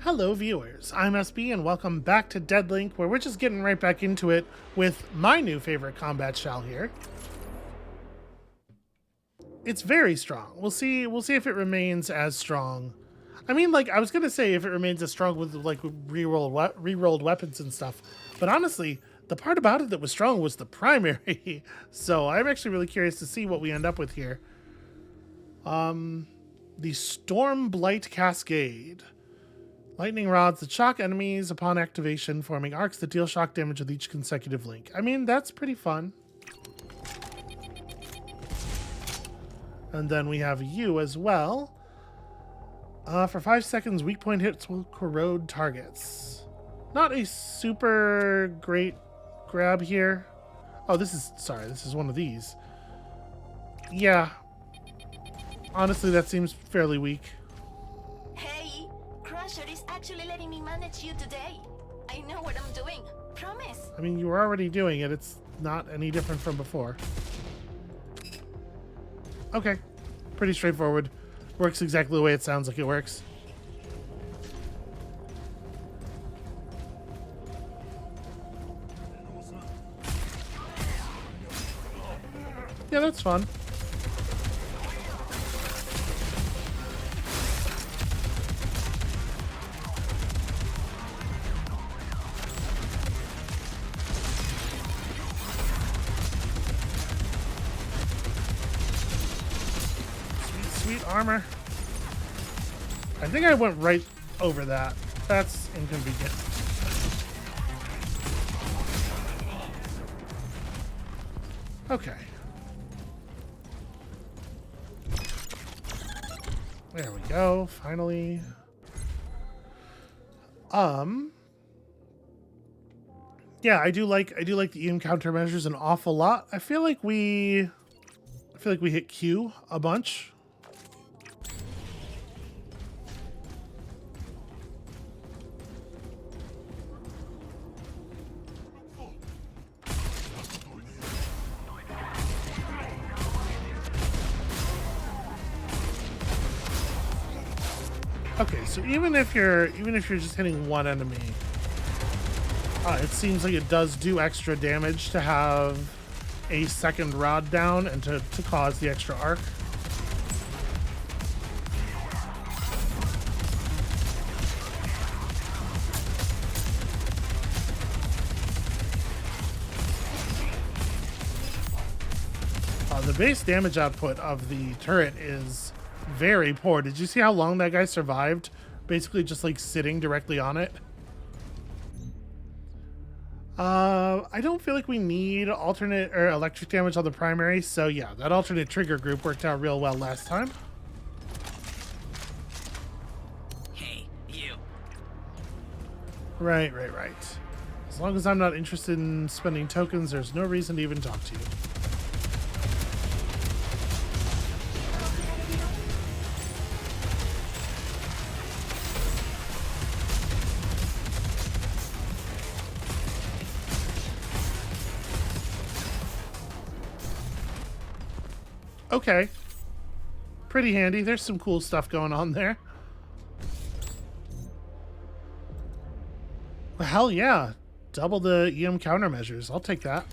Hello viewers, I'm SB and welcome back to Deadlink, where we're just getting right back into it with my new favorite combat shell here. It's very strong. We'll see if it remains as strong. I mean, like, I was gonna say if it remains as strong with like re-rolled weapons and stuff, but honestly, the part about it that was strong was the primary. So I'm actually really curious to see what we end up with here. The Storm Blight Cascade. Lightning rods that shock enemies upon activation, forming arcs that deal shock damage with each consecutive link. I mean, that's pretty fun. And then we have you as well. For 5 seconds, weak point hits will corrode targets. Not a super great grab here. Oh, this is one of these. Yeah. Honestly, that seems fairly weak. Is actually letting me manage you today. I know what I'm doing. Promise. I mean, you were already doing it. It's not any different from before. Okay. Pretty straightforward. Works exactly the way it sounds like it works. Yeah, that's fun. Sweet armor. I think I went right over that. That's inconvenient. Okay. There we go. Finally. Yeah, I do like the EM countermeasures an awful lot. I feel like we hit Q a bunch. Okay, so even if you're just hitting one enemy, it seems like it does do extra damage to have a second rod down and to cause the extra arc. The base damage output of the turret is very poor. Did you see how long that guy survived? Basically just like sitting directly on it. I don't feel like we need alternate or electric damage on the primary, so yeah, that alternate trigger group worked out real well last time. Hey, you. Right. As long as I'm not interested in spending tokens, there's no reason to even talk to you. Okay. Pretty handy. There's some cool stuff going on there. Well, hell yeah. Double the EM countermeasures. I'll take that.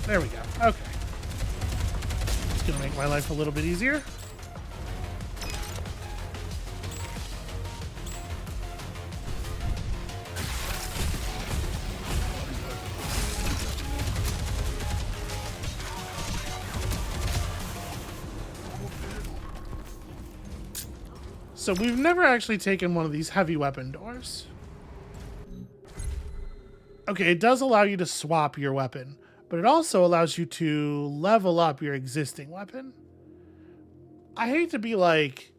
There we go. Okay. It's going to make my life a little bit easier. So we've never actually taken one of these heavy weapon doors. Okay, it does allow you to swap your weapon, but it also allows you to level up your existing weapon. I hate to be like,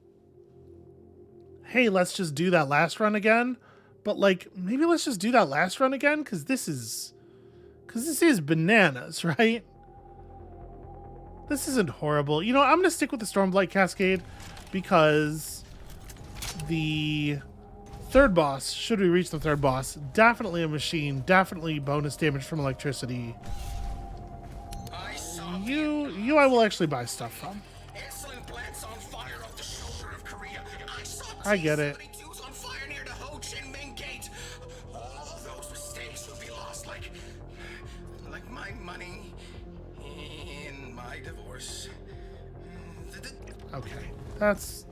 hey, let's just do that last run again, but like, maybe let's just do that last run again, because this is bananas, right? This isn't horrible. You know, I'm going to stick with the Stormblight Cascade because the third boss, should we reach the third boss, definitely a machine, definitely bonus damage from electricity. You I will actually buy stuff from. Excellent plants on fire off the shoulder of Korea. I get it. On fire near the Ho Chi Minh Gate. All of those mistakes will be lost like my money in my divorce. Okay. That's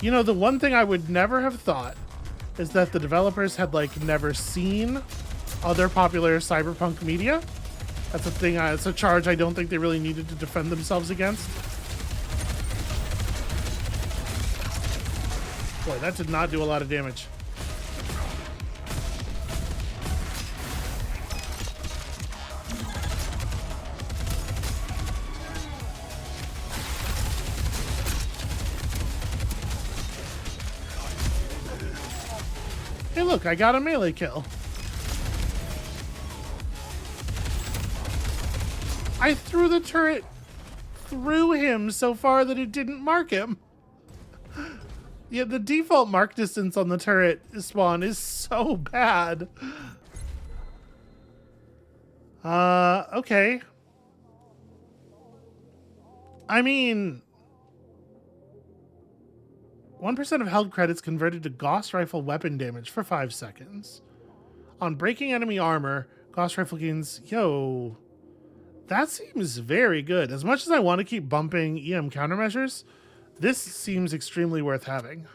You know, the one thing I would never have thought is that the developers had like never seen other popular cyberpunk media. That's a thing. It's a charge I don't think they really needed to defend themselves against. Boy, that did not do a lot of damage. Hey, look, I got a melee kill. I threw the turret through him so far that it didn't mark him. Yeah, the default mark distance on the turret spawn is so bad. Okay. I mean, 1% of held credits converted to Gauss Rifle weapon damage for 5 seconds. On breaking enemy armor, Gauss Rifle gains... Yo, that seems very good. As much as I want to keep bumping EM countermeasures, this seems extremely worth having.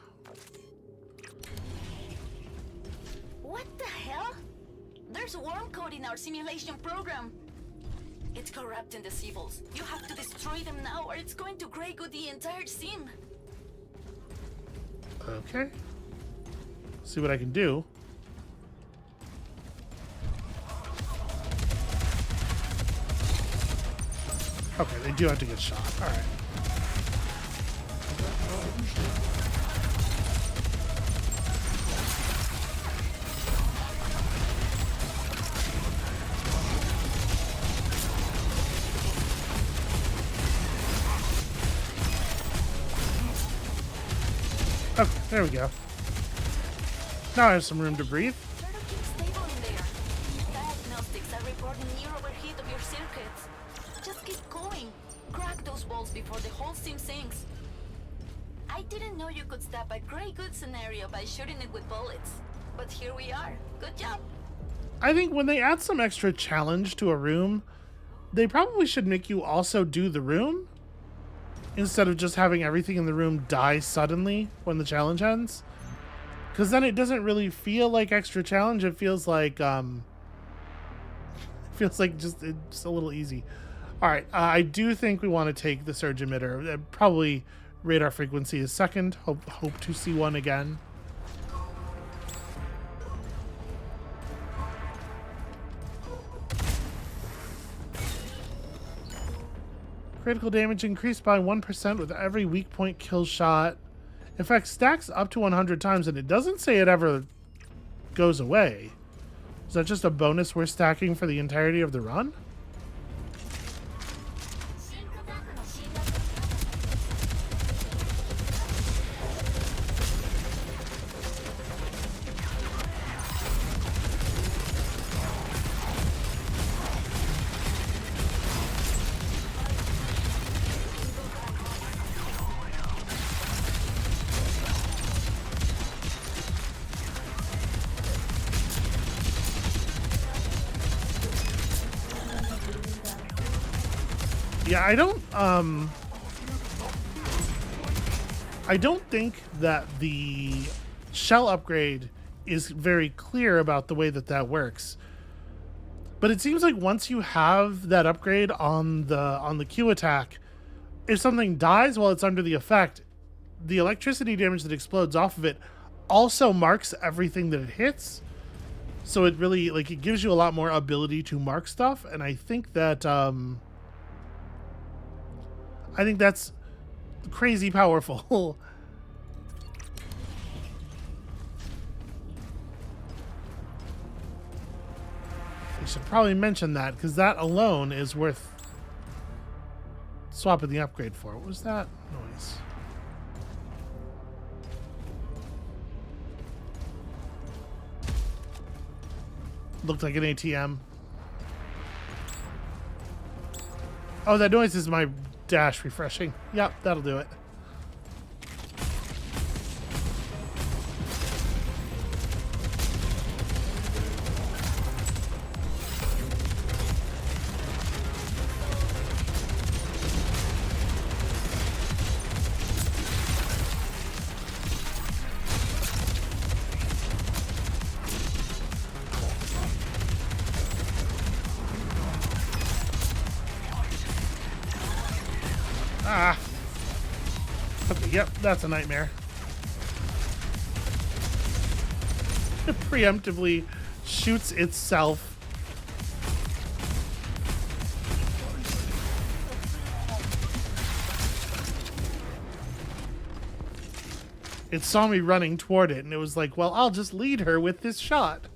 What the hell? There's worm code in our simulation program. It's corrupting the civils. You have to destroy them now or it's going to grey good the entire sim. Okay. See what I can do. Okay, they do have to get shot. All right. Okay, there we go. Now I have some room to breathe. Try to keep stable in there. Diagnostics are reporting near overheat of your circuits. Just keep going. Crack those bolts before the whole sim sinks. I didn't know you could stop a grey good scenario by shooting it with bullets. But here we are. Good job. I think when they add some extra challenge to a room, they probably should make you also do the room instead of just having everything in the room die suddenly when the challenge ends. Because then it doesn't really feel like extra challenge. It feels like just it's a little easy. All right, I do think we want to take the surge emitter. Probably radar frequency is second. Hope to see one again. Critical damage increased by 1% with every weak point kill shot. Effect stacks up to 100 times, and it doesn't say it ever goes away. Is that just a bonus we're stacking for the entirety of the run? Yeah, I don't think that the shell upgrade is very clear about the way that works. But it seems like once you have that upgrade on the Q attack, if something dies while it's under the effect, the electricity damage that explodes off of it also marks everything that it hits. So it really, like, it gives you a lot more ability to mark stuff, and I think that that's crazy powerful. should probably mention that, because that alone is worth swapping the upgrade for. What was that noise? Looked like an ATM. Oh, that noise is my dash refreshing. Yep, that'll do it. Ah. Okay, yep, that's a nightmare. It preemptively shoots itself. It saw me running toward it, and it was like, well, I'll just lead her with this shot.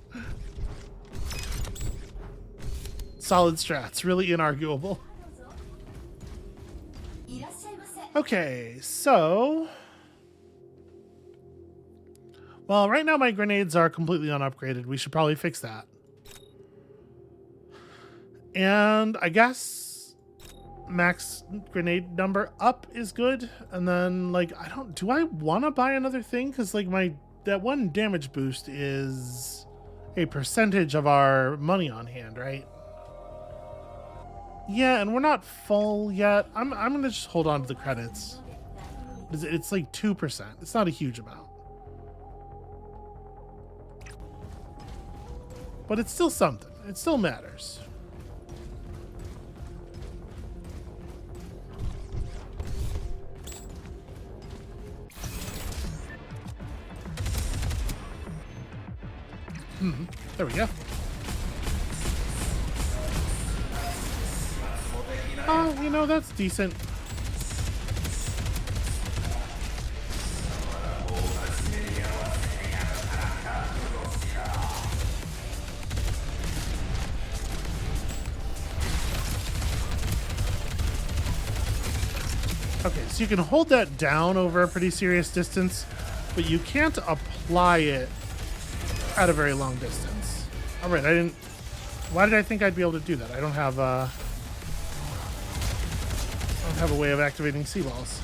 Solid strats, really inarguable. Okay, so... well, right now my grenades are completely unupgraded. We should probably fix that. And I guess max grenade number up is good. And then, like, do I want to buy another thing? Because, like, that one damage boost is a percentage of our money on hand, right? Yeah, and we're not full yet. I'm gonna just hold on to the credits. It's like 2%. It's not a huge amount. But it's still something. It still matters. There we go. Oh, you know, that's decent. Okay, so you can hold that down over a pretty serious distance, but you can't apply it at a very long distance. All right, why did I think I'd be able to do that? I don't have a way of activating seaballs.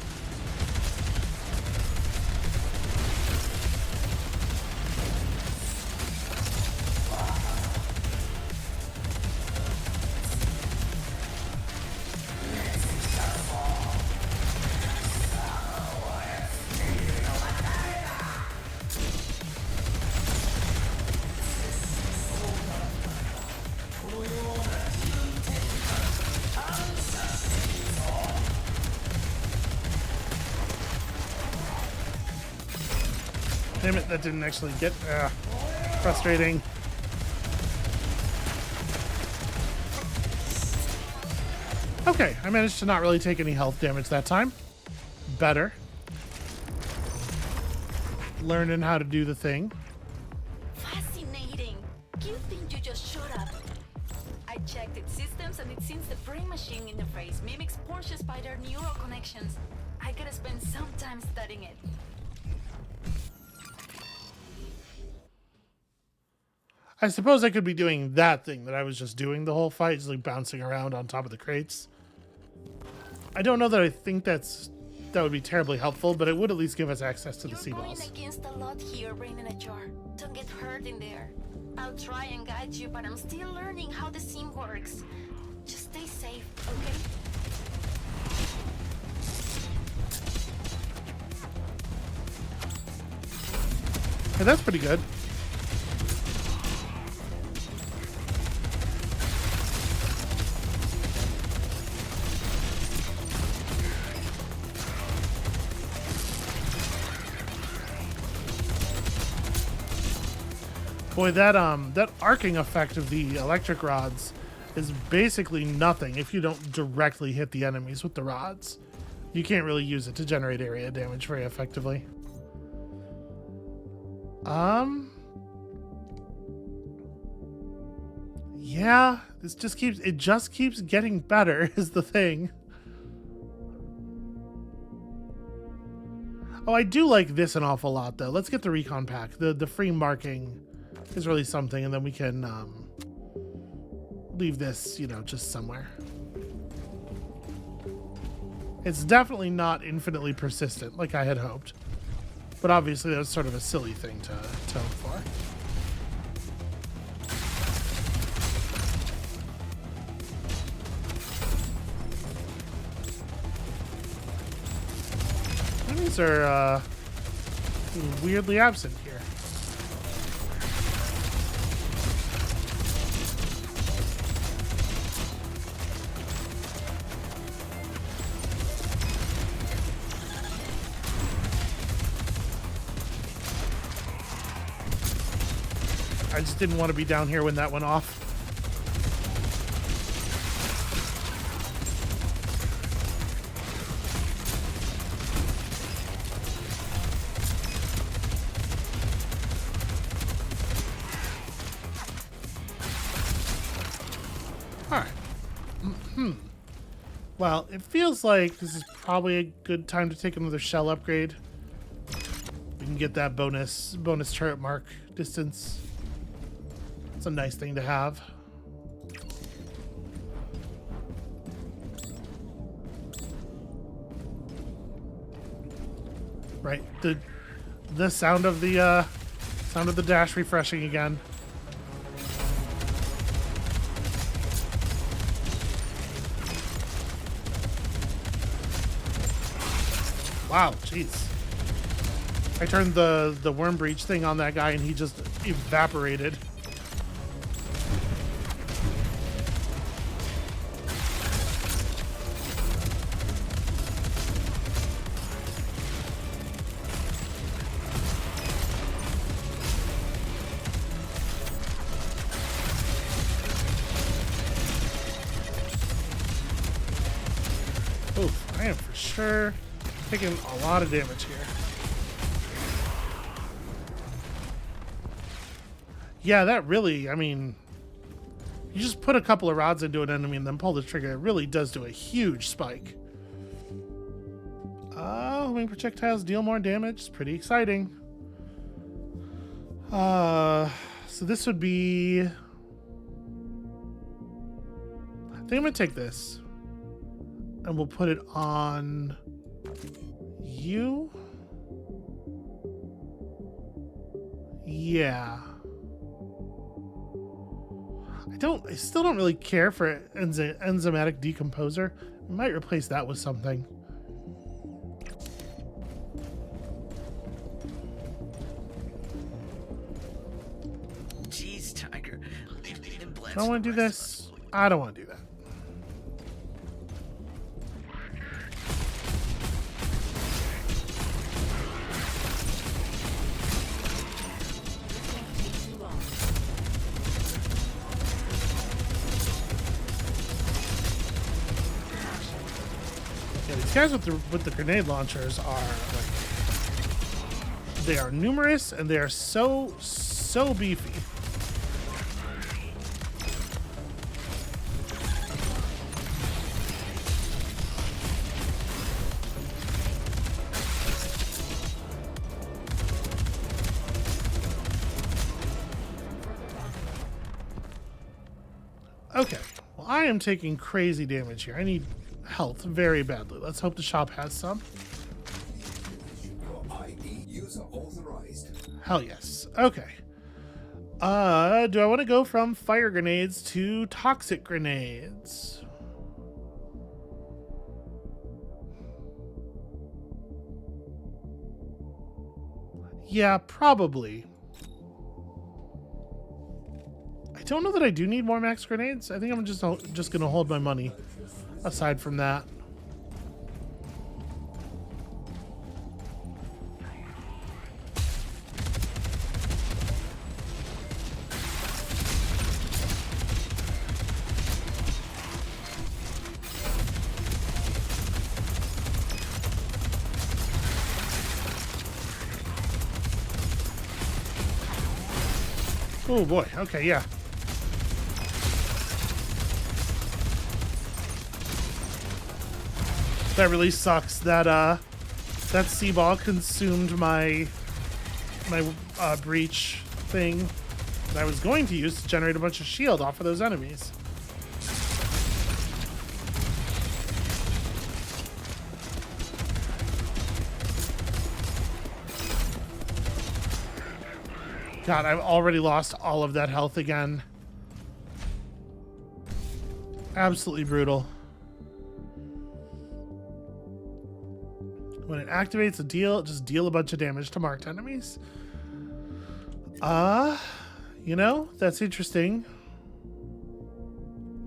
Damn it, that didn't actually get... frustrating. Okay, I managed to not really take any health damage that time. Better. Learning how to do the thing. Fascinating. You think you just showed up? I checked its systems and it seems the brain machine interface mimics Porsche's by their neural connections. I gotta spend some time studying it. I suppose I could be doing that thing that I was just doing the whole fight, just like bouncing around on top of the crates. I don't know that I think that would be terribly helpful, but it would at least give us access to the You're going seaballs. against a lot here, brain in a jar. Don't get hurt in there. I'll try and guide you, but I'm still learning how the sim works. Just stay safe, okay? Hey, that's pretty good. Boy, that arcing effect of the electric rods is basically nothing if you don't directly hit the enemies with the rods. You can't really use it to generate area damage very effectively. Yeah, it just keeps getting better is the thing. Oh, I do like this an awful lot though. Let's get the recon pack. The free marking is really something, and then we can leave this, you know, just somewhere. It's definitely not infinitely persistent like I had hoped. But obviously that's sort of a silly thing to hope for. Enemies are weirdly absent here. I just didn't want to be down here when that went off. Alright. Well, it feels like this is probably a good time to take another shell upgrade. We can get that bonus turret mark distance. It's a nice thing to have. Right, the sound of the dash refreshing again. Wow, jeez. I turned the worm breach thing on that guy and he just evaporated. Oof, I am for sure taking a lot of damage here. Yeah, that really, I mean, you just put a couple of rods into an enemy and then pull the trigger, it really does do a huge spike. Homing projectiles deal more damage. It's pretty exciting. So this would be... I think I'm gonna take this. And we'll put it on you. Yeah. I still don't really care for enzymatic decomposer. I might replace that with something. Jeez, Tiger. I don't want to do this. I don't want to do that. These guys with the grenade launchers are like, they are numerous and they are so beefy. Okay, well I am taking crazy damage here. I need health very badly. Let's hope the shop has some. Hell yes. Okay. Do I want to go from fire grenades to toxic grenades? Yeah, probably. I don't know that I do need more max grenades. I think I'm just gonna hold my money aside from that. Oh boy, okay, yeah. That really sucks. That sea ball consumed my breach thing that I was going to use to generate a bunch of shield off of those enemies. God, I've already lost all of that health again. Absolutely brutal. When it activates a deal, just deal a bunch of damage to marked enemies. You know, that's interesting.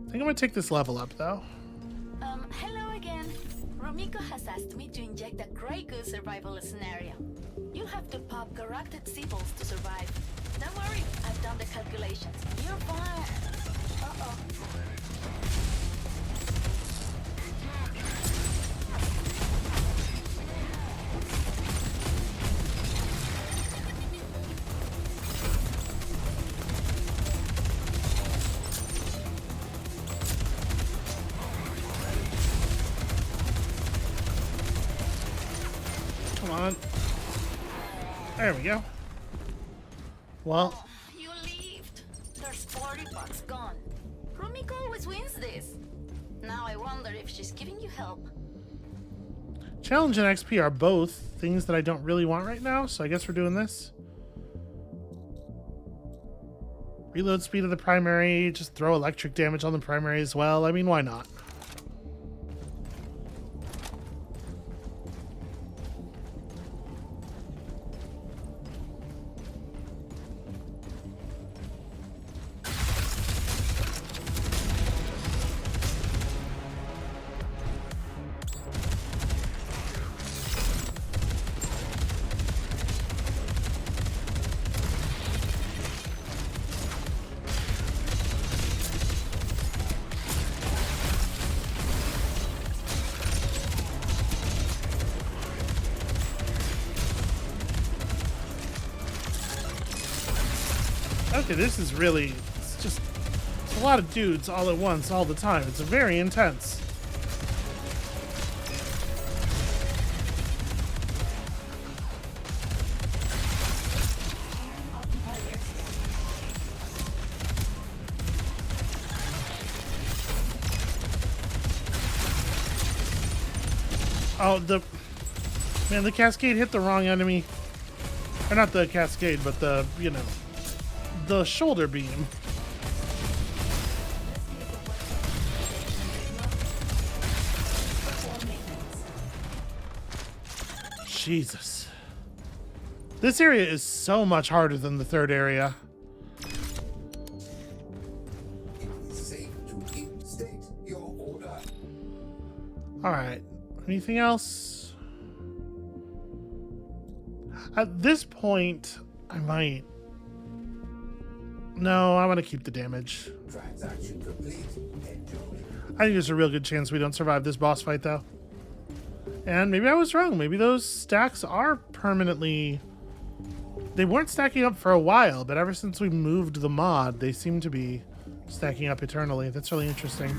I think I'm gonna take this level up though. Hello again. Romiko has asked me to inject a Grey Goose survival scenario. You'll have to pop corrupted seaballs to survive. Don't worry, I've done the calculations. You're fine. Uh-oh. Come on. There we go. Well, You leaved. There's $40 gone. Rumiko always wins this. Now I wonder if she's giving you help. challenge and XP are both things that I don't really want right now, so I guess we're doing this. Reload speed of the primary, just throw electric damage on the primary as well. I mean, why not? Okay, this is really, it's a lot of dudes all at once, all the time. It's very intense. Oh, the cascade hit the wrong enemy. Or not the cascade, but the, you know, the shoulder beam. Jesus. This area is so much harder than the third area. Safe to instate your order. Alright. Anything else? At this point, I might... No, I want to keep the damage. Transaction complete. Enjoy. I think there's a real good chance we don't survive this boss fight, though. And maybe I was wrong. Maybe those stacks are permanently... They weren't stacking up for a while, but ever since we moved the mod, they seem to be stacking up eternally. That's really interesting.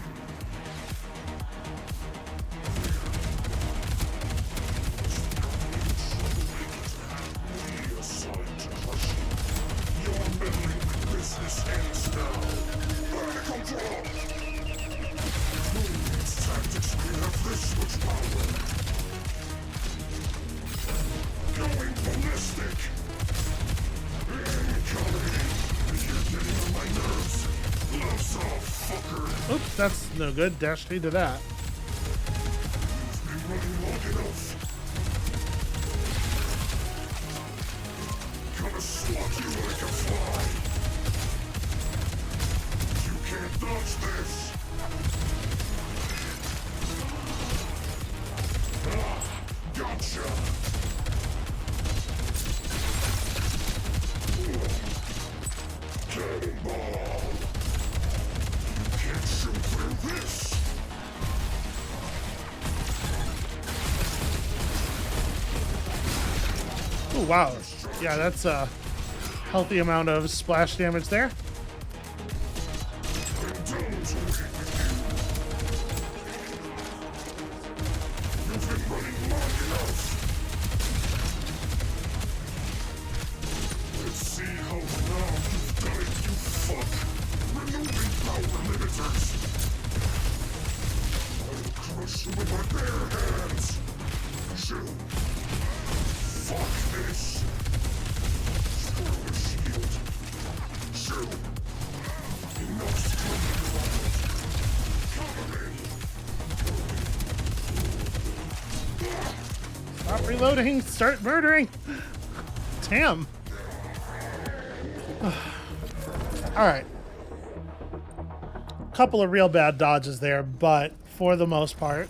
Oops, that's no good. Dash to that. Oh, wow. Yeah, that's a healthy amount of splash damage there. with my bare hands. So, fuck this. Screw the shield. So, enough screaming. Stop reloading. Start murdering. Damn. All right. Couple of real bad dodges there, but for the most part,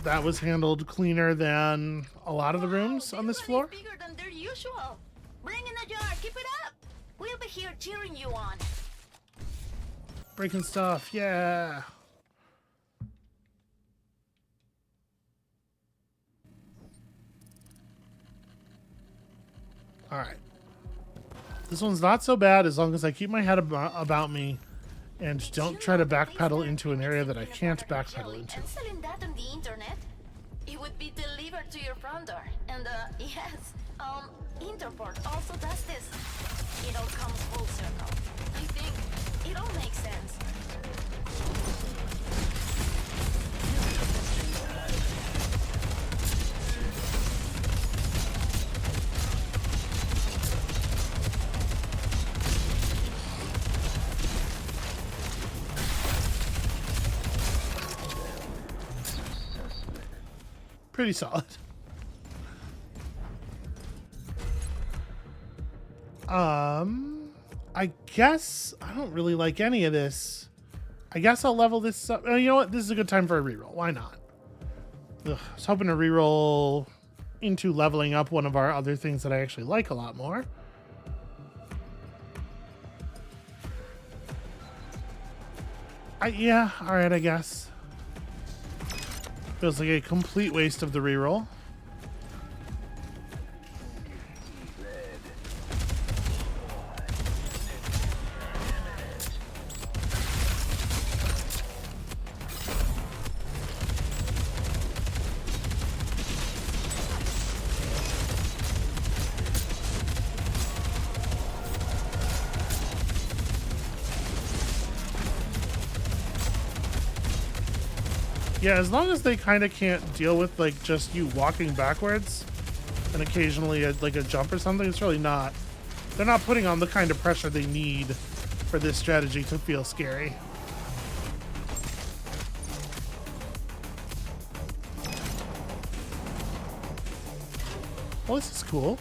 that was handled cleaner than a lot of the rooms on this floor. Bigger than their usual. Bring in the jar. Keep it up. We'll be here cheering you on. Breaking stuff, yeah. All right. This one's not so bad as long as I keep my head about me and don't try to backpedal into an area that I can't backpedal into. And selling that on the internet, it would be delivered to your front door. And yes, Interport also does this. It all comes full circle. I think it all makes sense. Pretty solid. I guess I don't really like any of this. I guess I'll level this up. You know what? This is a good time for a reroll. Why not? Ugh, I was hoping to reroll into leveling up one of our other things that I actually like a lot more. Yeah, all right, I guess. Feels like a complete waste of the reroll. Yeah, as long as they kind of can't deal with like just you walking backwards and occasionally like a jump or something, it's really not. They're not putting on the kind of pressure they need for this strategy to feel scary. Well, this is cool.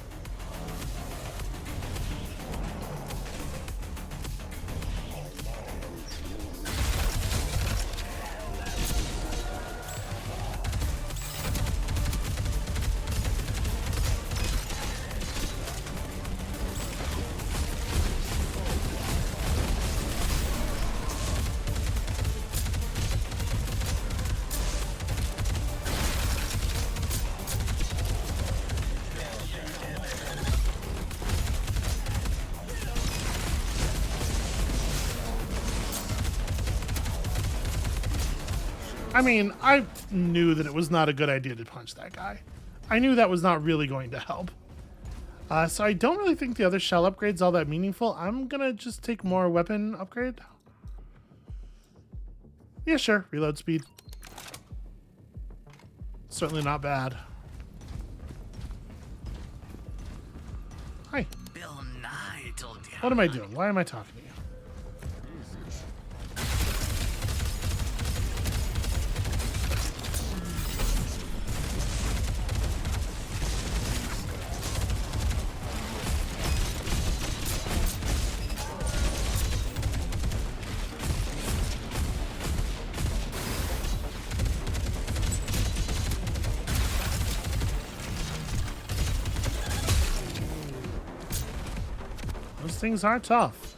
I mean, I knew that it was not a good idea to punch that guy. I knew that was not really going to help. So I don't really think the other shell upgrade's all that meaningful. I'm gonna just take more weapon upgrade. Yeah, sure. Reload speed. Certainly not bad. Hi. Bill Nye told you. What am I doing? Why am I talking to you? Those things are tough.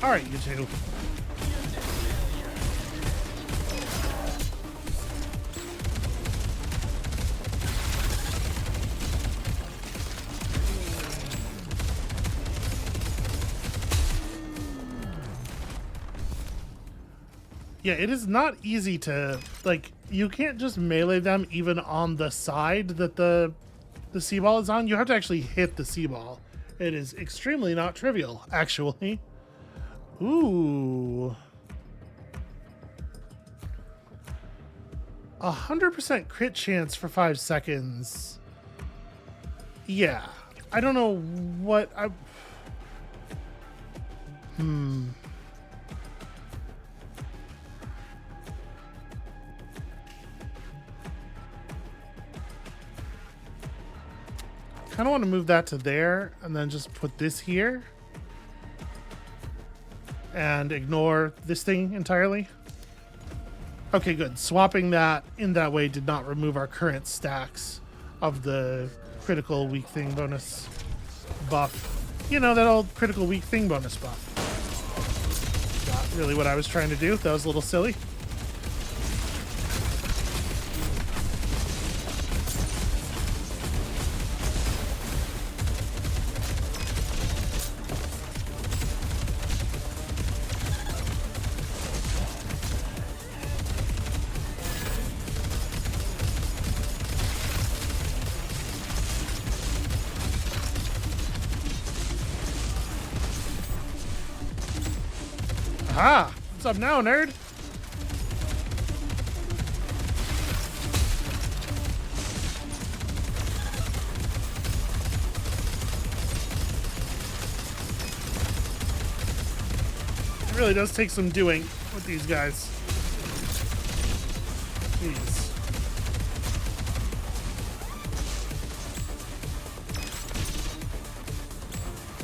All right, you two. Yeah, it is not easy to, like, you can't just melee them even on the side that the sea ball is on. You have to actually hit the sea ball. It is extremely not trivial, actually. Ooh. 100% crit chance for 5 seconds. Yeah. I don't know what I... kind of want to move that to there and then just put this here and ignore this thing entirely. Okay, good. Swapping that in that way did not remove our current stacks of the critical weak thing bonus buff. You know, that old critical weak thing bonus buff. Not really what I was trying to do. That was a little silly. Ah, what's up now, nerd? It really does take some doing with these guys. Jeez.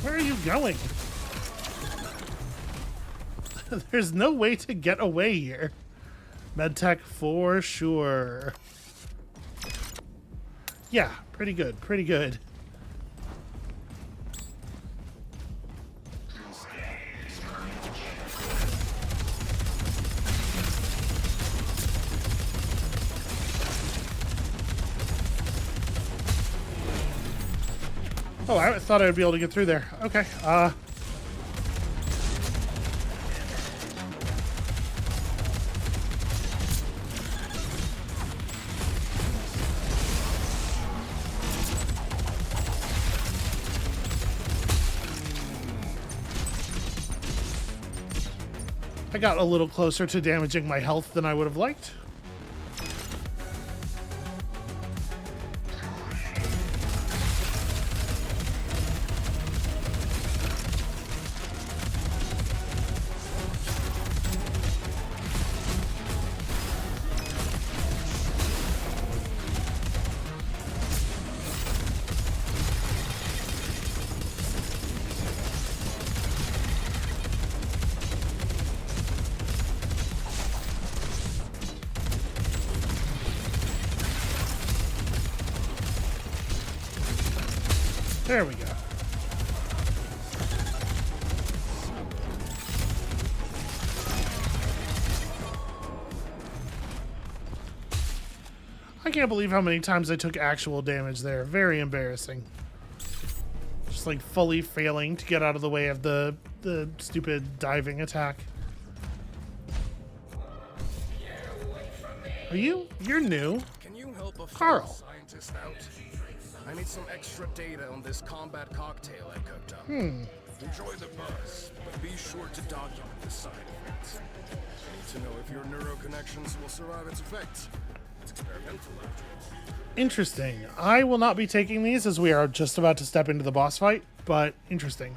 Where are you going? There's no way to get away here. Medtech for sure. Yeah, pretty good, pretty good. Oh, I thought I would be able to get through there. Okay, I got a little closer to damaging my health than I would have liked. There we go. I can't believe how many times I took actual damage there. Very embarrassing. Just like fully failing to get out of the way of the stupid diving attack. Are you? You're new. Can you help a Carl. fellow scientist out? I need some extra data on this combat cocktail I cooked up. Enjoy the buzz, but be sure to document the side effects. I need to know if your neuroconnections will survive its effects. It's experimental after all. Interesting. I will not be taking these as we are just about to step into the boss fight, but interesting.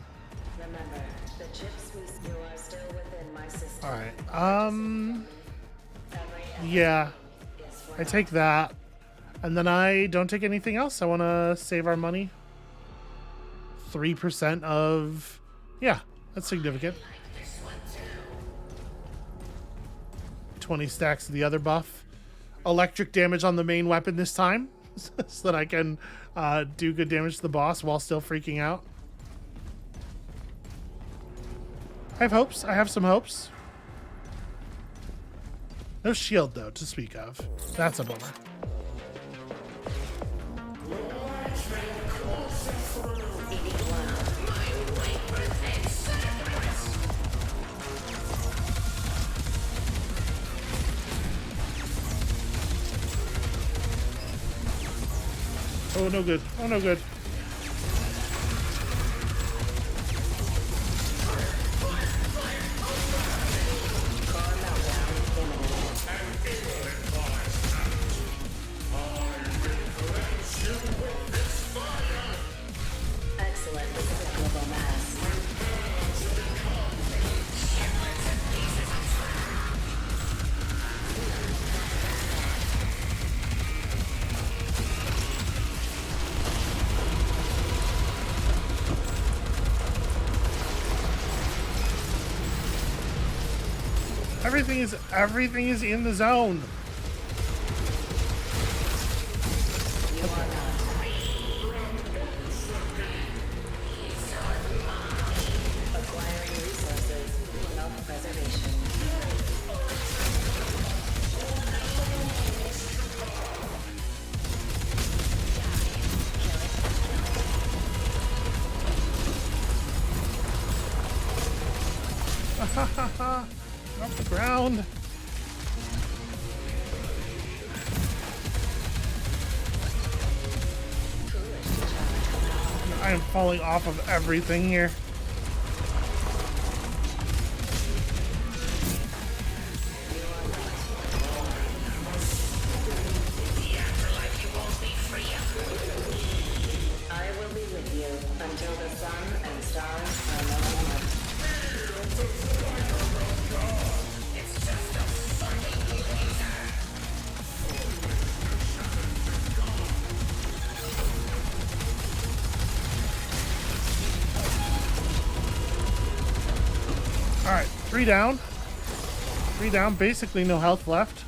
Remember, the chips we steal are still within my system. Alright, yeah. I take that. And then I don't take anything else. I want to save our money. 3% of... Yeah, that's significant. 20 stacks of the other buff. Electric damage on the main weapon this time. So that I can do good damage to the boss while still freaking out. I have hopes. I have some hopes. No shield, though, to speak of. That's a bummer. Oh, no good. Oh, no good. Excellent recyclable mass. Everything is in the zone. You are not. Acquiring resources. Self-preservation. Off the ground. I am falling off of everything here. I will be with you until the sun and stars are no more. All right, 3 down. 3 down. Basically no health left.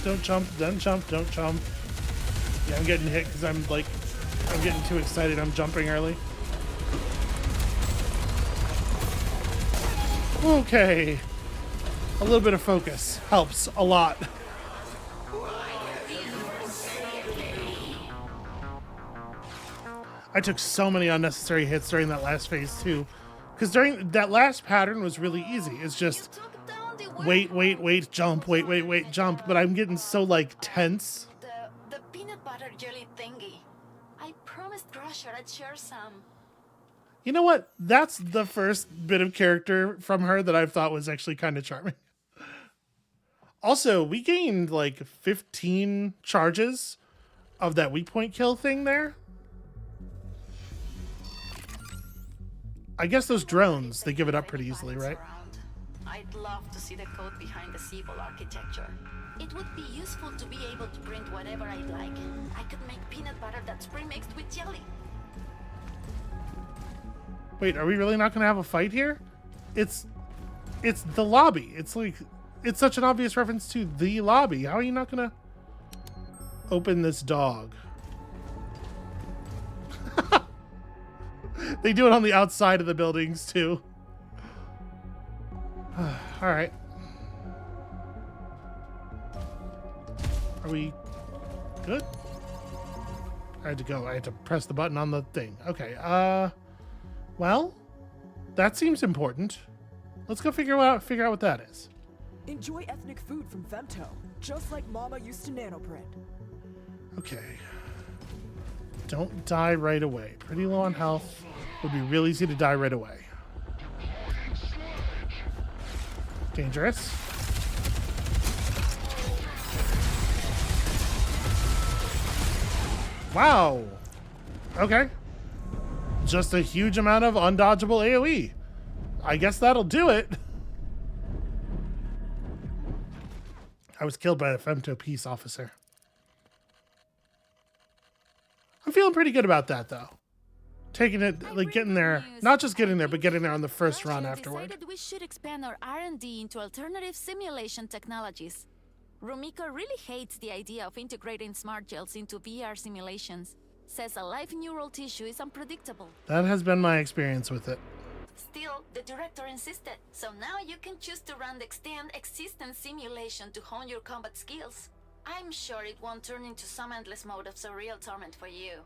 Don't jump, then jump, don't jump. Yeah, I'm getting hit because I'm getting too excited. I'm jumping early. Okay. A little bit of focus helps a lot. I took so many unnecessary hits during that last phase too. Because during that last pattern was really easy. It's just Took down the wait, jump, wait, jump. But I'm getting so like tense. the peanut butter jelly thingy. I promised Crusher I'd share some. You know what? That's the first bit of character from her that I've thought was actually kind of charming. Also, we gained like 15 charges of that weak point kill thing there. I guess those drones, they give it up pretty easily, right? I'd love to see the code behind the sizable architecture. It would be useful to be able to print whatever I'd like. I could make peanut butter that's pre-mixed with jelly. Wait, are we really not going to have a fight here? It's the lobby. It's like, it's such an obvious reference to the lobby. How are you not going to open this dog? They do it on the outside of the buildings too. All right. Are we good? I had to go. I had to press the button on the thing. Okay. Well, that seems important. Let's go figure out what that is. Enjoy ethnic food from Femto, just like Mama used to nanoprint. Okay. Don't die right away. Pretty low on health. Would be real easy to die right away. Dangerous. Wow. Okay. Just a huge amount of undodgeable AoE. I guess that'll do it. I was killed by a Femto peace officer. I'm feeling pretty good about that, though. Taking it, like getting there, not just getting there, but getting there on the first run afterward. Decided we should expand our R&D into alternative simulation technologies. Rumiko really hates the idea of integrating smart gels into VR simulations. Says a live neural tissue is unpredictable. That has been my experience with it. Still, the director insisted, so now you can choose to run the extend existence simulation to hone your combat skills. I'm sure it won't turn into some endless mode of surreal torment for you.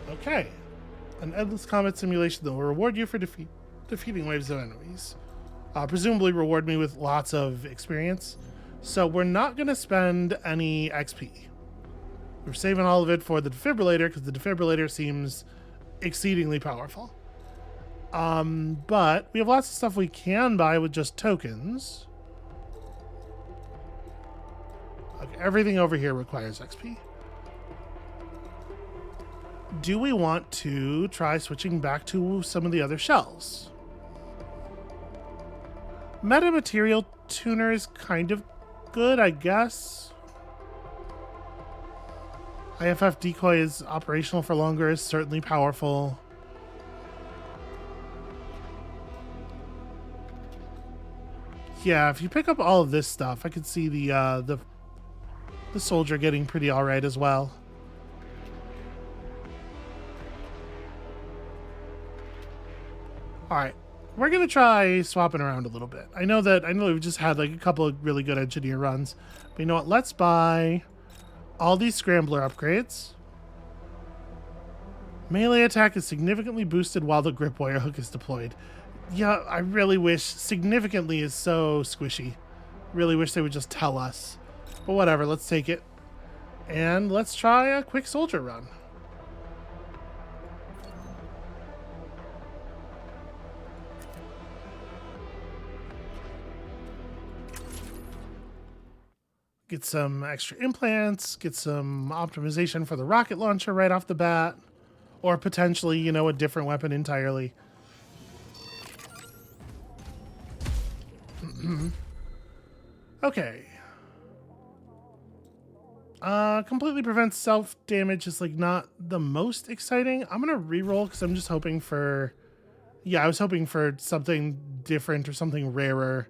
Okay. An endless combat simulation that will reward you for defeating waves of enemies. Presumably reward me with lots of experience. So we're not going to spend any XP. We're saving all of it for the defibrillator because the defibrillator seems exceedingly powerful. But we have lots of stuff we can buy with just tokens. Okay, everything over here requires XP. Do we want to try switching back to some of the other shells? Metamaterial tuner is kind of good, I guess. IFF decoy is operational for longer, is certainly powerful. Yeah, if you pick up all of this stuff, I could see the soldier getting pretty alright as well. Alright, we're gonna try swapping around a little bit. I know we've just had like a couple of really good engineer runs, but you know what? Let's buy all these scrambler upgrades. Melee attack is significantly boosted while the grip wire hook is deployed. Yeah, I really wish significantly is so squishy. Really wish they would just tell us. But whatever, let's take it. And let's try a quick soldier run. Get some extra implants, get some optimization for the rocket launcher right off the bat, or potentially, you know, a different weapon entirely. Okay. Completely prevents self-damage is like not the most exciting. I'm gonna reroll because I'm just hoping for... Yeah, I was hoping for something different or something rarer.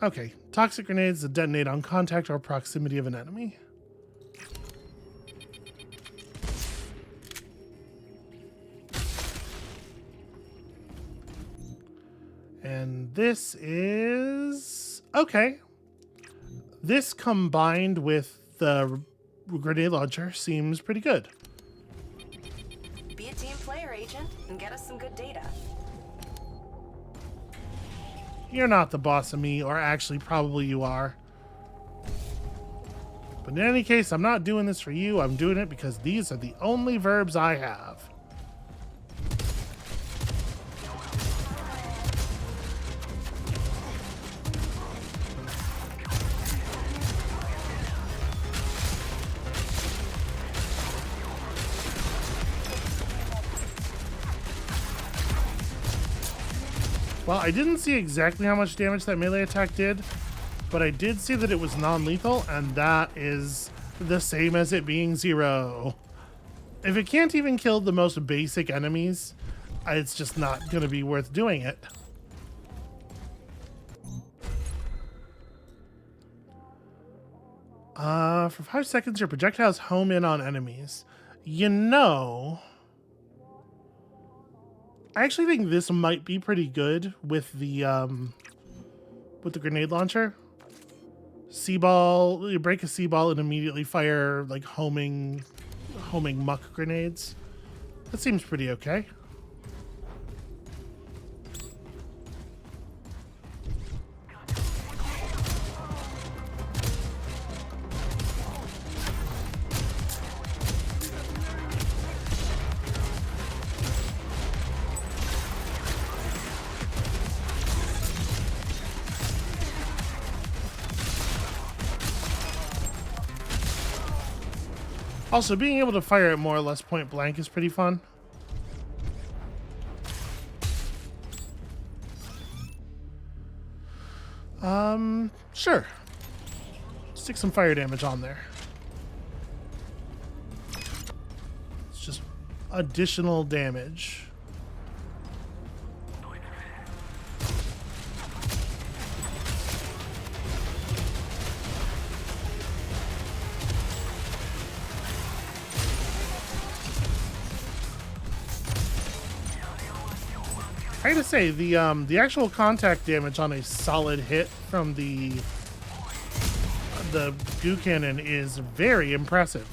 Okay, toxic grenades that detonate on contact or proximity of an enemy. And this is... Okay. This combined with the grenade launcher seems pretty good. Be a team player, Agent, and get us some good data. You're not the boss of me, or actually probably you are. But in any case, I'm not doing this for you. I'm doing it because these are the only verbs I have. Well, I didn't see exactly how much damage that melee attack did, but I did see that it was non-lethal, and that is the same as it being 0. If it can't even kill the most basic enemies, it's just not going to be worth doing it. For 5 seconds, your projectiles home in on enemies. You know... I actually think this might be pretty good with the grenade launcher. C-ball, you break a C-ball and immediately fire like homing muck grenades. That seems pretty okay. Also, being able to fire it more or less point blank is pretty fun. Sure. Stick some fire damage on there. It's just additional damage. I gotta say, the actual contact damage on a solid hit from the goo cannon is very impressive.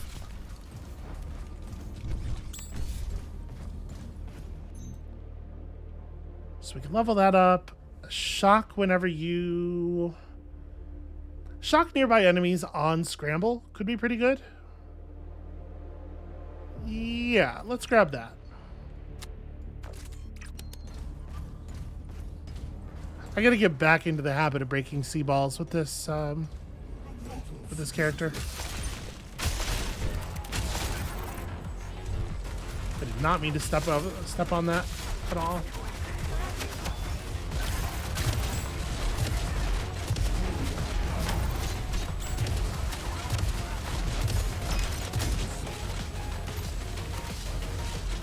So we can level that up. Shock whenever you... Shock nearby enemies on scramble could be pretty good. Yeah, let's grab that. I gotta get back into the habit of breaking sea balls with this character. I did not mean to step on that at all.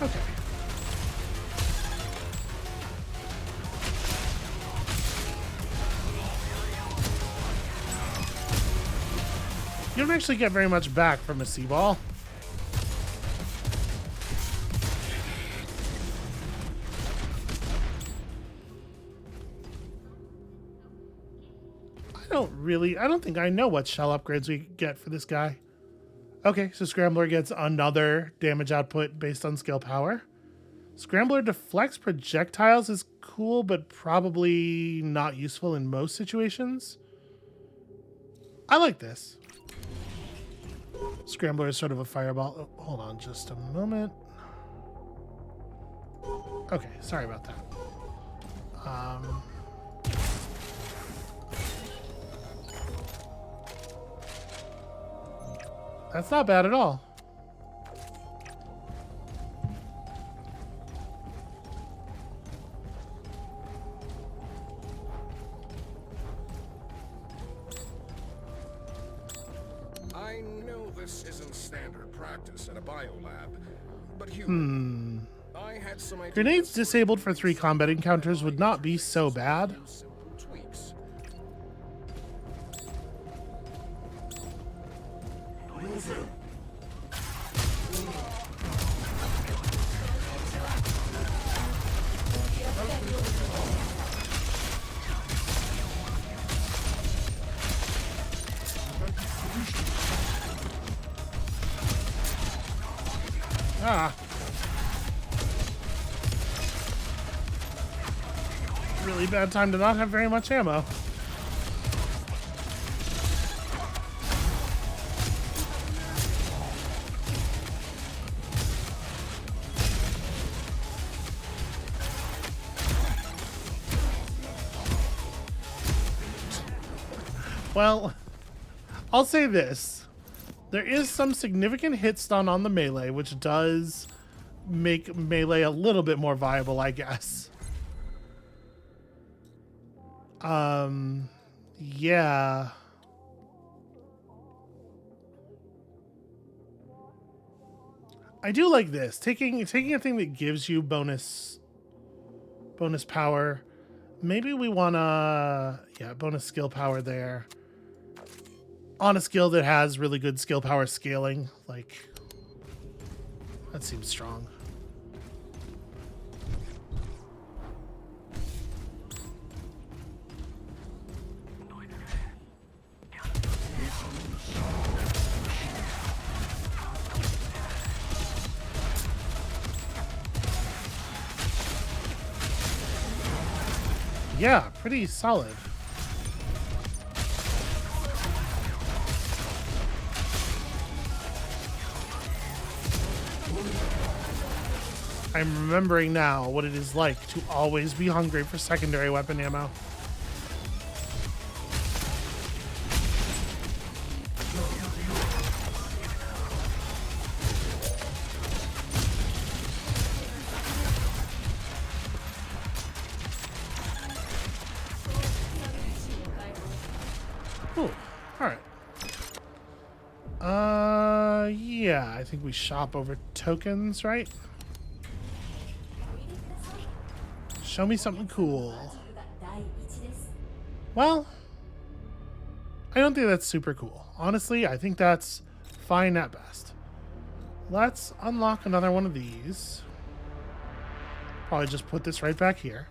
Okay. You don't actually get very much back from a sea ball. I don't think I know what shell upgrades we get for this guy. Okay, so Scrambler gets another damage output based on skill power. Scrambler deflects projectiles is cool, but probably not useful in most situations. I like this. Scrambler is sort of a fireball. Oh, hold on just a moment. Okay, sorry about that. That's not bad at all. I know this isn't standard practice at a biolab, but I had some ideas. Grenades disabled for 3 combat encounters would not be so bad. Simple tweaks. Ah. Really bad time to not have very much ammo. Well, I'll say this. There is some significant hit stun on the melee, which does make melee a little bit more viable, I guess. Yeah. I do like this. Taking a thing that gives you bonus power. Maybe we wanna, yeah, bonus skill power there. On a skill that has really good skill power scaling, like, that seems strong. Yeah, pretty solid. I'm remembering now what it is like to always be hungry for secondary weapon ammo. Ooh, all right. Yeah, I think we shop over tokens, right? Show me something cool. Well, I don't think that's super cool. Honestly, I think that's fine at best. Let's unlock another one of these. Probably just put this right back here.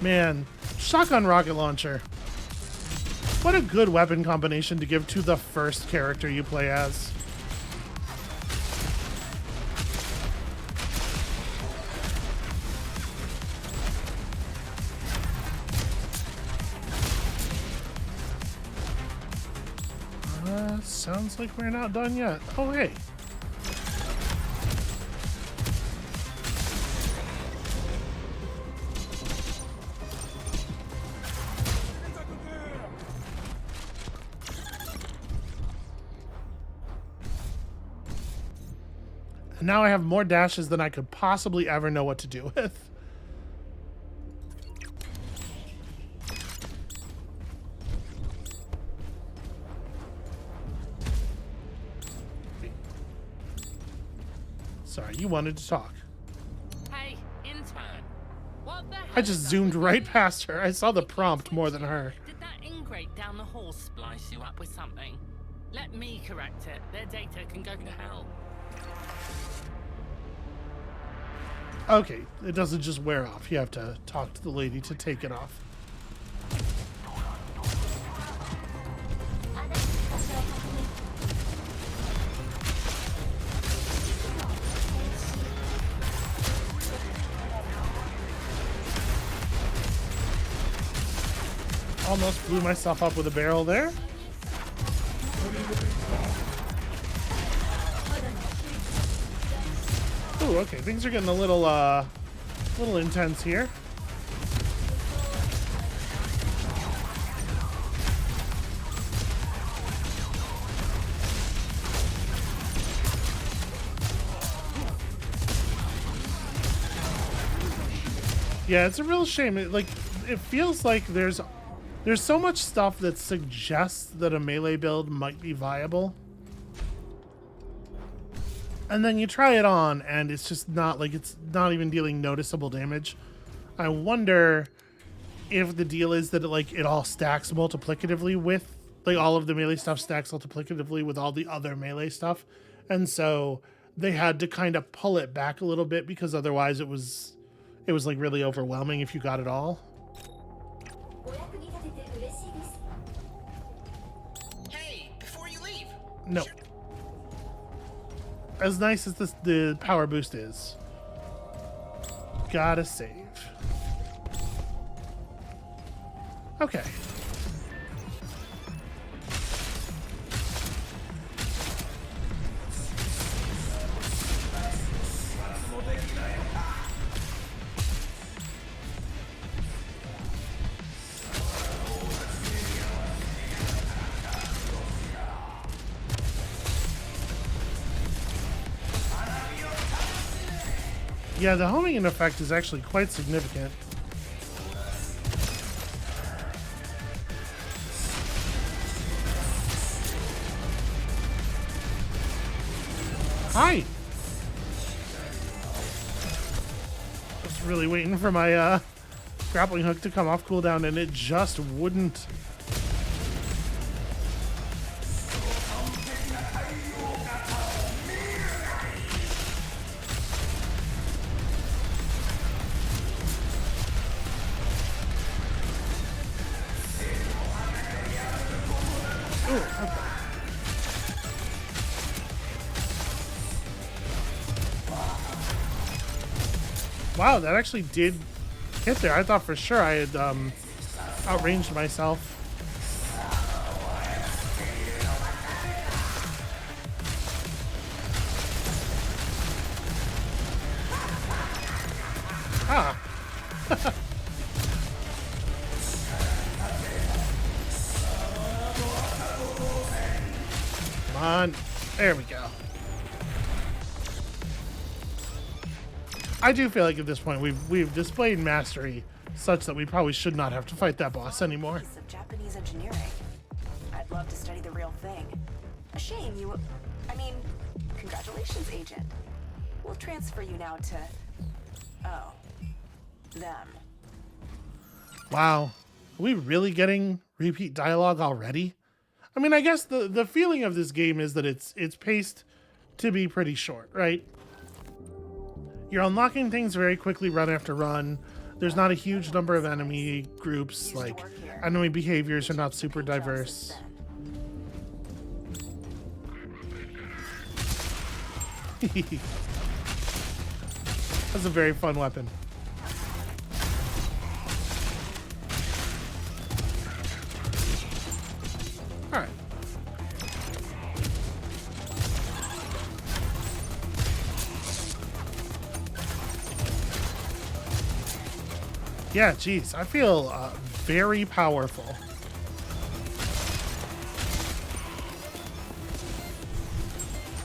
Man, shotgun rocket launcher. What a good weapon combination to give to the first character you play as. Sounds like we're not done yet. Oh, hey. And now I have more dashes than I could possibly ever know what to do with. Sorry, you wanted to talk. Hey, intern. What the hell I just is up zoomed with right you? past her. I saw the prompt more than her. Did that ingrate down the hall splice you up with something? Let me correct it. Their data can go to hell. Okay, it doesn't just wear off. You have to talk to the lady to take it off. Almost blew myself up with a barrel there. Ooh, okay, things are getting a little intense here. Yeah, it's a real shame. It feels like there's so much stuff that suggests that a melee build might be viable. And then you try it on and it's just not it's not even dealing noticeable damage. I wonder if the deal is that it all stacks multiplicatively with all of the melee stuff stacks multiplicatively with all the other melee stuff. And so they had to kind of pull it back a little bit because otherwise it was really overwhelming if you got it all. Hey, before you leave. No. As nice as the power boost is, gotta save. Okay. Yeah, the homing in effect is actually quite significant. Hi! Just really waiting for my grappling hook to come off cooldown and it just wouldn't. Wow, that actually did hit there. I thought for sure I had outranged myself. Ah. Come on. There we go. I do feel like at this point we've displayed mastery such that we probably should not have to fight that boss anymore. Piece of Japanese engineering. I'd love to study the real thing. A shame you... I mean, congratulations, Agent. We'll transfer you now to... Oh. Them. Wow. Are we really getting repeat dialogue already? I mean, I guess the feeling of this game is that it's paced to be pretty short, right? You're unlocking things very quickly run after run. There's not a huge number of enemy groups. Like, enemy behaviors are not super diverse. That's a very fun weapon. All right. Yeah, geez, I feel very powerful.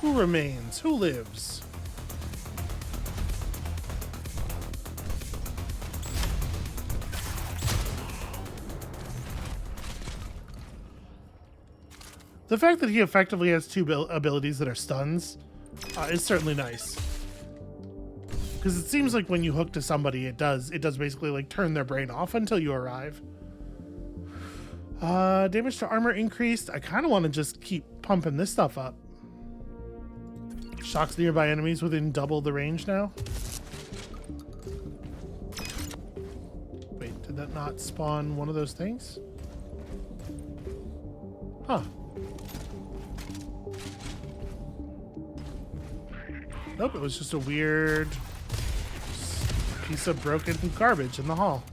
Who remains? Who lives? The fact that he effectively has two abilities that are stuns is certainly nice. Because it seems like when you hook to somebody, it does basically like turn their brain off until you arrive. Damage to armor increased. I kind of want to just keep pumping this stuff up. Shocks nearby enemies within double the range now. Wait, did that not spawn one of those things? Huh. Nope, it was just a weird piece of broken garbage in the hall.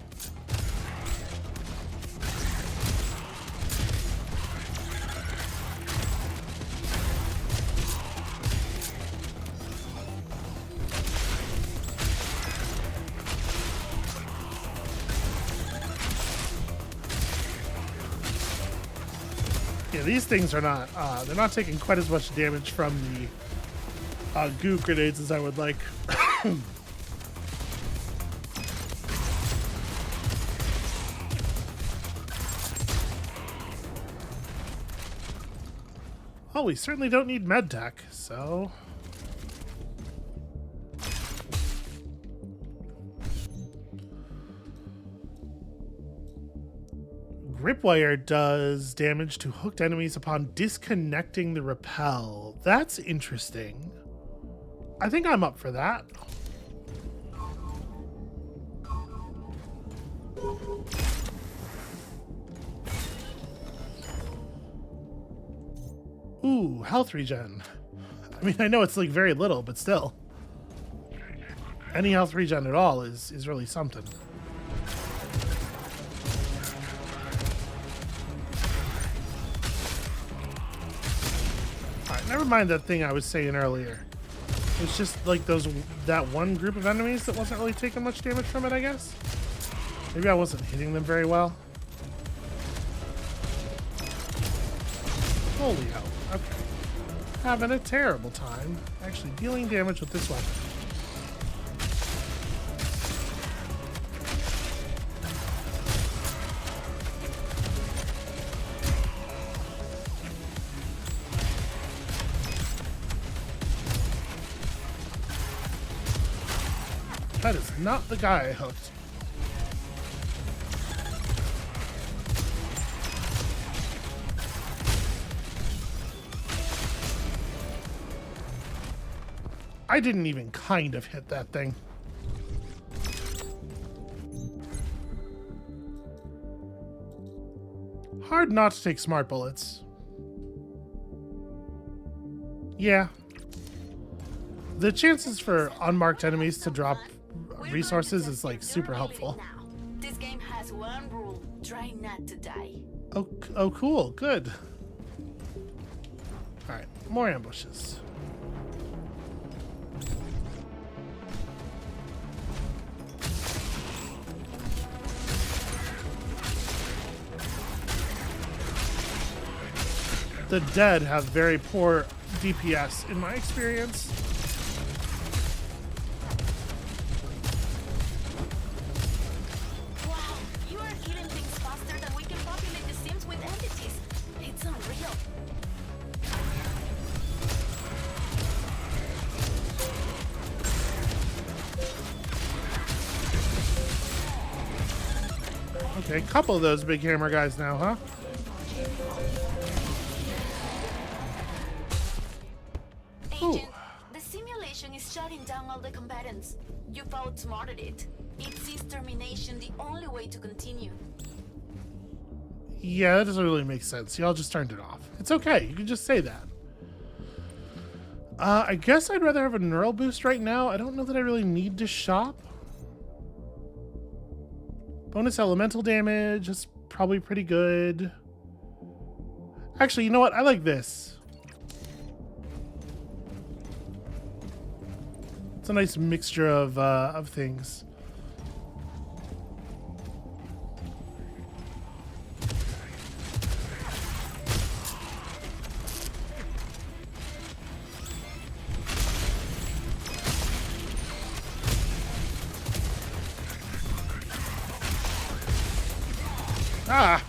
Yeah, these things are not, they're not taking quite as much damage from the goo grenades as I would like. Oh, we certainly don't need med tech, so... Gripwire does damage to hooked enemies upon disconnecting the rappel. That's interesting. I think I'm up for that. Ooh, health regen. I mean, I know it's like very little, but still. Any health regen at all is really something. Alright, never mind that thing I was saying earlier. It's just like that one group of enemies that wasn't really taking much damage from it, I guess. Maybe I wasn't hitting them very well. Holy hell. Okay. Having a terrible time actually dealing damage with this weapon. That is not the guy I hooked. I didn't even kind of hit that thing. Hard not to take smart bullets. Yeah. The chances for unmarked enemies to drop resources is like super helpful. This game has one rule: try not to die. Oh cool, good. All right, more ambushes. The dead have very poor DPS in my experience. Wow, you are killing things faster than we can populate the sims with entities. It's unreal. Okay, a couple of those big hammer guys now, huh? Agent, the simulation is shutting down all the combatants. You've outsmarted it. It sees termination the only way to continue. Yeah, that doesn't really make sense. Y'all just turned it off. It's okay. You can just say that. I guess I'd rather have a neural boost right now. I don't know that I really need to shop. Bonus elemental damage. That's probably pretty good. Actually, you know what? I like this. It's a nice mixture of things. Ah!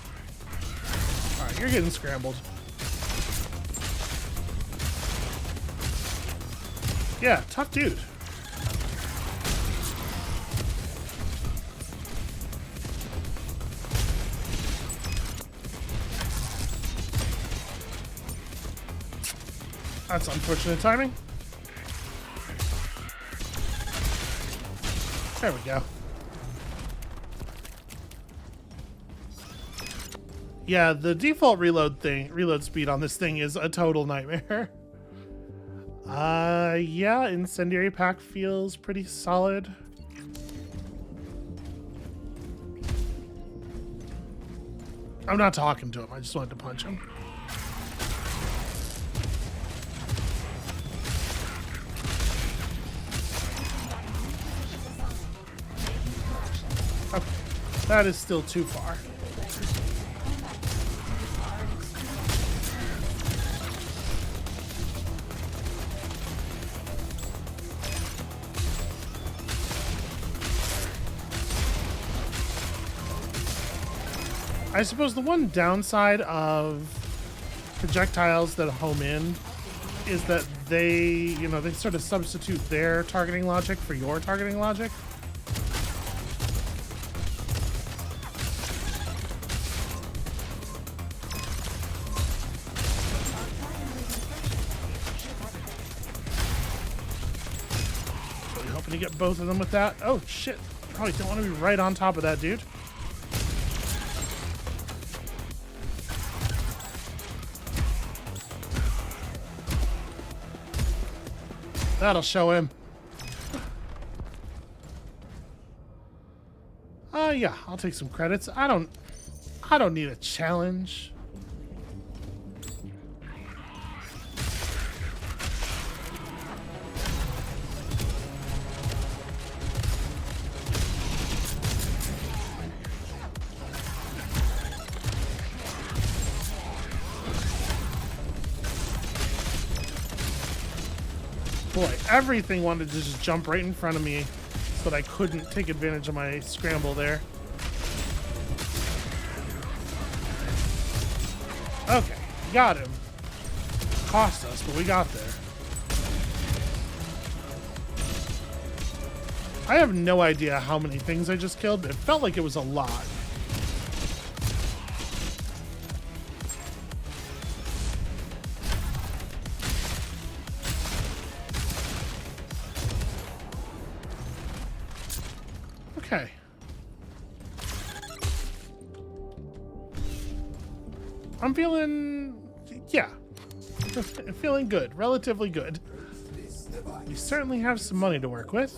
Alright, you're getting scrambled. Yeah, tough dude. That's unfortunate timing. There we go. Yeah, the default reload speed on this thing is a total nightmare. Yeah, incendiary pack feels pretty solid. I'm not talking to him, I just wanted to punch him. Okay, that is still too far. I suppose the one downside of projectiles that home in is that they sort of substitute their targeting logic for your targeting logic. Really hoping to get both of them with that. Oh shit, probably don't want to be right on top of that dude. That'll show him. Yeah, I'll take some credits. I don't need a challenge. Boy, everything wanted to just jump right in front of me, but I couldn't take advantage of my scramble there. Okay, got him. Cost us, but we got there. I have no idea how many things I just killed, but it felt like it was a lot. Okay. I'm feeling, yeah, feeling good, relatively good. We certainly have some money to work with.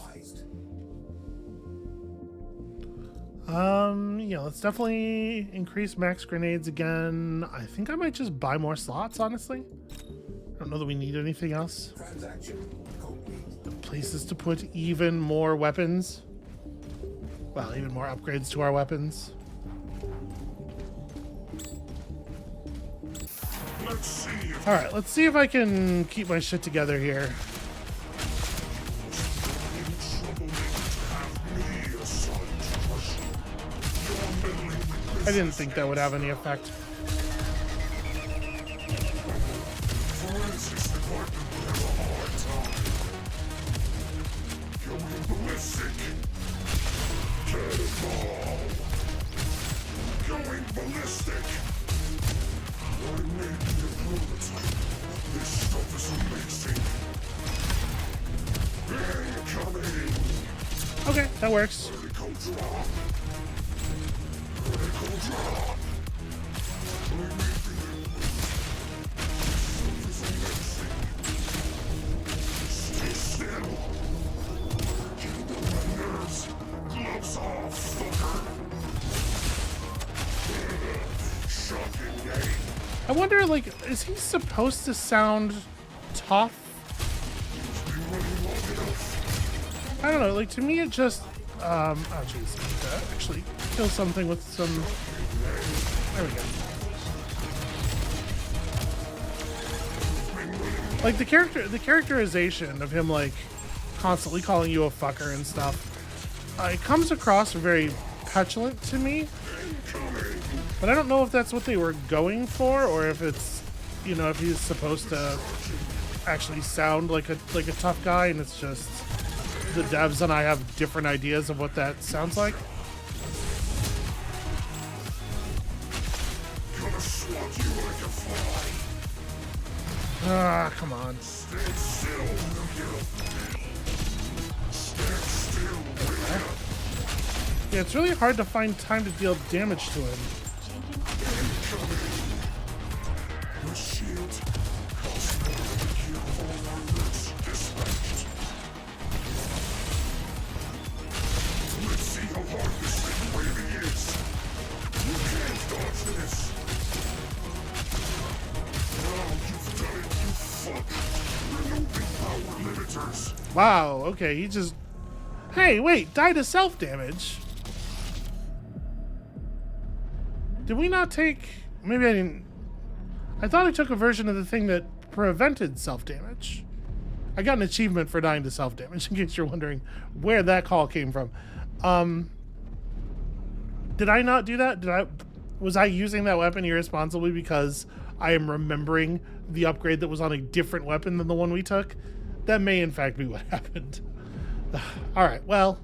Yeah, let's definitely increase max grenades again. I think I might just buy more slots, honestly. I don't know that we need anything else. Places to put even more weapons. Well, even more upgrades to our weapons. Alright, let's see if I can keep my shit together here. I didn't think that would have any effect. Going ballistic! I made the prototype. This stuff is amazing. Incoming! Okay, that works. Vertical Stay still. Get on my nerves. Gloves off, fucker. Shocking, eh? I wonder, like, is he supposed to sound tough? I don't know, like, to me it just, oh jeez, I need to actually kill something with some, there we go. Like, the characterization of him, like, constantly calling you a fucker and stuff, it comes across very petulant to me, but I don't know if that's what they were going for, or if it's, you know, if he's supposed to actually sound like a tough guy, and it's just the devs and I have different ideas of what that sounds like. Gonna swat you like a fly. Ah, come on. Stand still, Will. Stand still, Will. Yeah, it's really hard to find time to deal damage to him. The shield costs more than a kill. All our roots dispatched. Let's see how hard this thing really is. You can't dodge this. Now you've done it, you fuck. Removing power limiters. Wow, okay, he just... Hey, wait, die to self-damage? Did we not take... Maybe I didn't... I thought I took a version of the thing that prevented self-damage. I got an achievement for dying to self-damage, in case you're wondering where that call came from. Did I not do that? Was I using that weapon irresponsibly because I am remembering the upgrade that was on a different weapon than the one we took? That may in fact be what happened. Alright, well,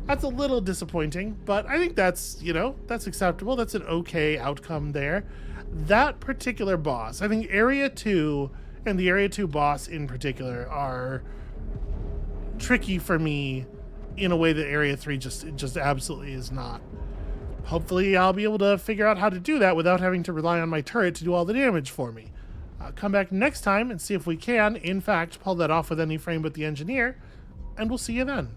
that's a little disappointing, but I think that's, you know, that's acceptable. That's an okay outcome there. That particular boss, I think Area 2 and the Area 2 boss in particular are tricky for me in a way that Area 3 just absolutely is not. Hopefully I'll be able to figure out how to do that without having to rely on my turret to do all the damage for me. Come back next time and see if we can, in fact, pull that off with any frame but the engineer, and we'll see you then.